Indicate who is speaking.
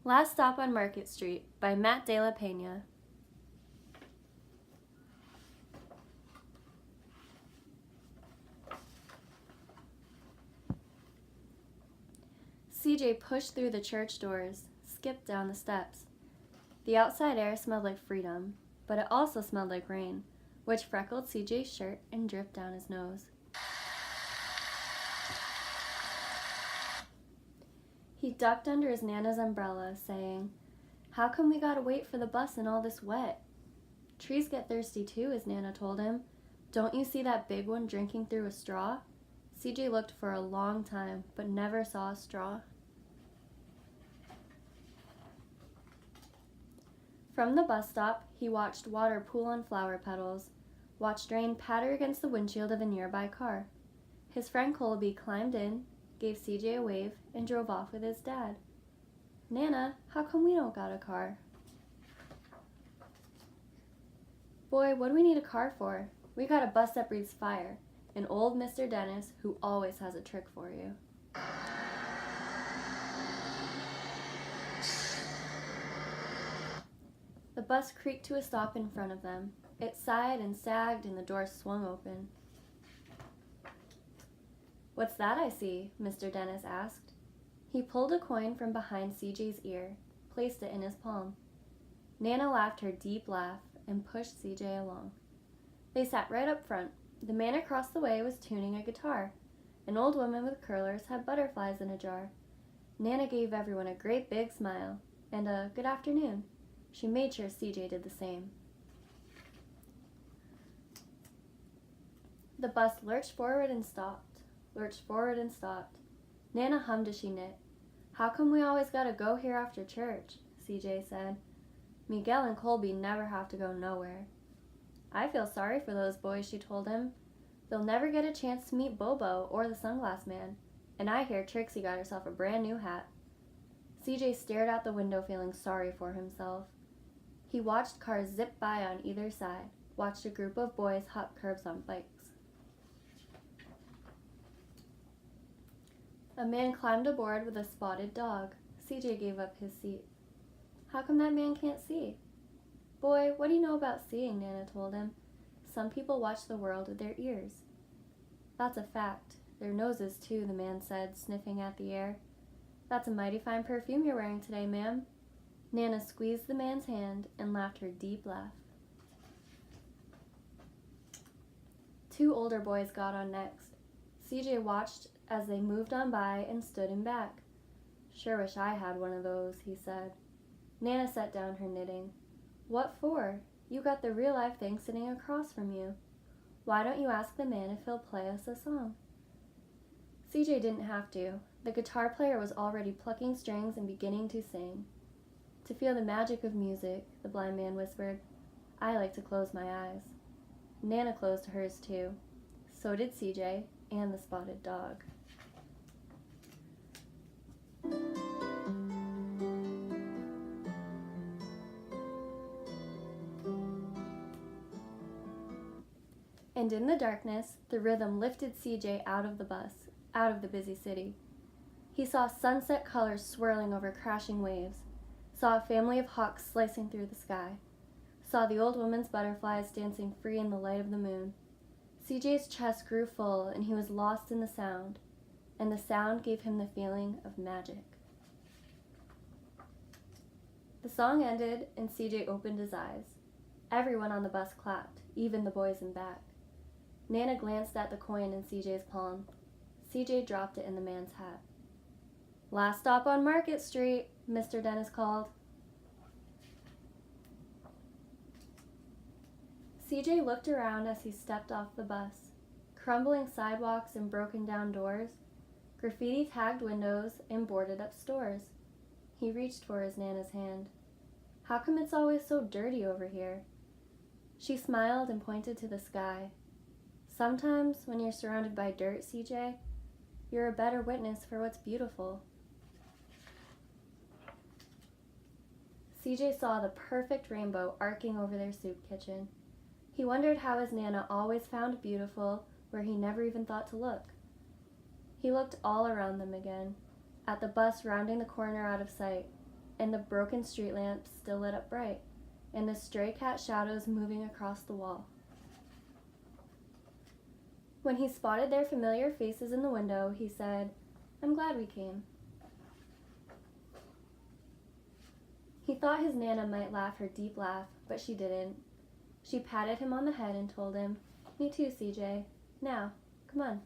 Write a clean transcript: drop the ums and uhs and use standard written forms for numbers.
Speaker 1: Last Stop on Market Street by Matt de la Peña. CJ pushed through the church doors, skipped down the steps. The outside air smelled like freedom, but it also smelled like rain, which freckled CJ's shirt and dripped down his nose. He ducked under his Nana's umbrella, saying, "How come we gotta wait for the bus in all this wet?" "Trees get thirsty too," his Nana told him. "Don't you see that big one drinking through a straw?" CJ looked for a long time, but never saw a straw. From the bus stop, he watched water pool on flower petals, watched rain patter against the windshield of a nearby car. His friend Colby climbed in, gave CJ a wave, and drove off with his dad. "Nana, how come we don't got a car?" "Boy, what do we need a car for? We got a bus that breathes fire, and old Mr. Dennis, who always has a trick for you." The bus creaked to a stop in front of them. It sighed and sagged, and the door swung open. "What's that I see?" Mr. Dennis asked. He pulled a coin from behind CJ's ear, placed it in his palm. Nana laughed her deep laugh and pushed CJ along. They sat right up front. The man across the way was tuning a guitar. An old woman with curlers had butterflies in a jar. Nana gave everyone a great big smile and a "good afternoon." She made sure CJ did the same. The bus lurched forward and stopped, lurched forward and stopped. Nana hummed as she knit. "How come we always gotta go here after church?" CJ said. "Miguel and Colby never have to go nowhere." "I feel sorry for those boys," she told him. "They'll never get a chance to meet Bobo or the Sunglass Man. And I hear Trixie got herself a brand new hat." CJ stared out the window, feeling sorry for himself. He watched cars zip by on either side, watched a group of boys hop curbs on bikes. A man climbed aboard with a spotted dog. CJ gave up his seat. "How come that man can't see?" "Boy, what do you know about seeing?" Nana told him. "Some people watch the world with their ears." "That's a fact. Their noses, too," the man said, sniffing at the air. "That's a mighty fine perfume you're wearing today, ma'am." Nana squeezed the man's hand and laughed her deep laugh. Two older boys got on next. CJ watched as they moved on by and stood him back. "Sure wish I had one of those," he said. Nana set down her knitting. "What for? You got the real-life thing sitting across from you. Why don't you ask the man if he'll play us a song?" CJ didn't have to. The guitar player was already plucking strings and beginning to sing. "To feel the magic of music," the blind man whispered, "I like to close my eyes." Nana closed hers too. So did CJ and the spotted dog. And in the darkness, the rhythm lifted CJ out of the bus, out of the busy city. He saw sunset colors swirling over crashing waves, saw a family of hawks slicing through the sky, saw the old woman's butterflies dancing free in the light of the moon. CJ's chest grew full and he was lost in the sound, and the sound gave him the feeling of magic. The song ended and CJ opened his eyes. Everyone on the bus clapped, even the boys in back. Nana glanced at the coin in CJ's palm. CJ dropped it in the man's hat. "Last stop on Market Street," Mr. Dennis called. CJ looked around as he stepped off the bus. Crumbling sidewalks and broken down doors, graffiti-tagged windows and boarded-up stores. He reached for his Nana's hand. "How come it's always so dirty over here?" She smiled and pointed to the sky. "Sometimes, when you're surrounded by dirt, CJ, you're a better witness for what's beautiful." CJ saw the perfect rainbow arcing over their soup kitchen. He wondered how his Nana always found beautiful where he never even thought to look. He looked all around them again, at the bus rounding the corner out of sight, and the broken street lamps still lit up bright, and the stray cat shadows moving across the wall. When he spotted their familiar faces in the window, he said, "I'm glad we came." He thought his Nana might laugh her deep laugh, but she didn't. She patted him on the head and told him, "Me too, CJ. Now, come on."